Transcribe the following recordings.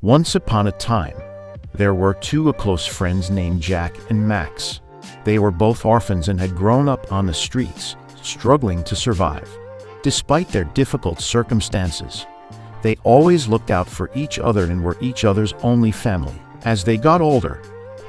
Once upon a time, there were two close friends named Jack and Max. They were both orphans and had grown up on the streets, struggling to survive. Despite their difficult circumstances, they always looked out for each other and were each other's only family. As they got older,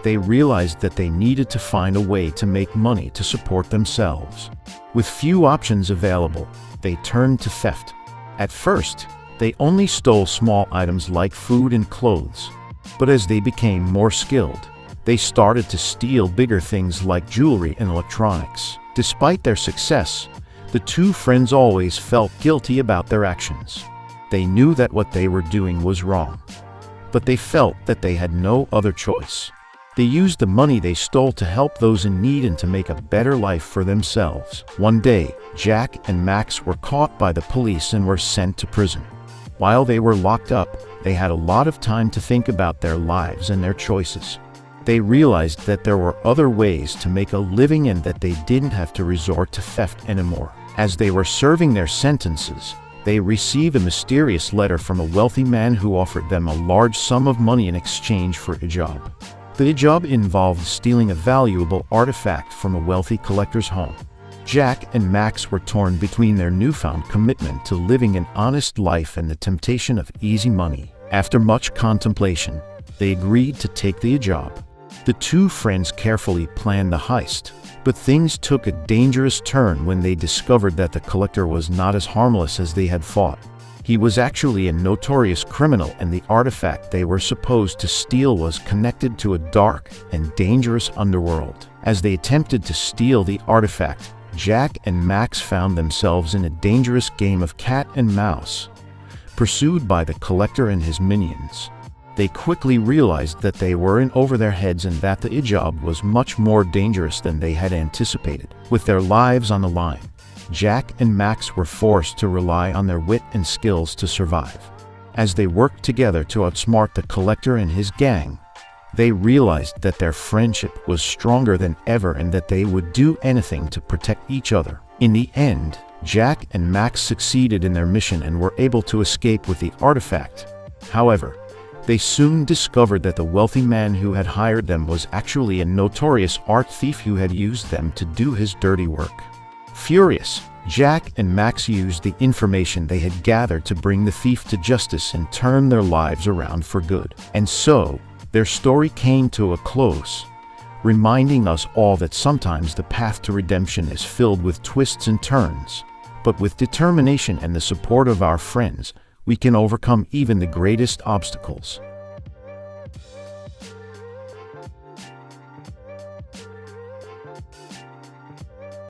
they realized that they needed to find a way to make money to support themselves. With few options available, they turned to theft. At first, they only stole small items like food and clothes. But as they became more skilled, they started to steal bigger things like jewelry and electronics. Despite their success, the two friends always felt guilty about their actions. They knew that what they were doing was wrong, but they felt that they had no other choice. They used the money they stole to help those in need and to make a better life for themselves. One day, Jack and Max were caught by the police and were sent to prison. While they were locked up, they had a lot of time to think about their lives and their choices. They realized that there were other ways to make a living and that they didn't have to resort to theft anymore. As they were serving their sentences, they received a mysterious letter from a wealthy man who offered them a large sum of money in exchange for a job. The job involved stealing a valuable artifact from a wealthy collector's home. Jack and Max were torn between their newfound commitment to living an honest life and the temptation of easy money. After much contemplation, they agreed to take the job. The two friends carefully planned the heist, but things took a dangerous turn when they discovered that the collector was not as harmless as they had thought. He was actually a notorious criminal, and the artifact they were supposed to steal was connected to a dark and dangerous underworld. As they attempted to steal the artifact, Jack and Max found themselves in a dangerous game of cat and mouse, pursued by the collector and his minions. They quickly realized that they were in over their heads and that the job was much more dangerous than they had anticipated. With their lives on the line, Jack and Max were forced to rely on their wit and skills to survive. As they worked together to outsmart the collector and his gang, they realized that their friendship was stronger than ever and that they would do anything to protect each other. In the end, Jack and Max succeeded in their mission and were able to escape with the artifact. However, they soon discovered that the wealthy man who had hired them was actually a notorious art thief who had used them to do his dirty work. Furious, Jack and Max used the information they had gathered to bring the thief to justice and turn their lives around for good. And so, their story came to a close, reminding us all that sometimes the path to redemption is filled with twists and turns, but with determination and the support of our friends, we can overcome even the greatest obstacles.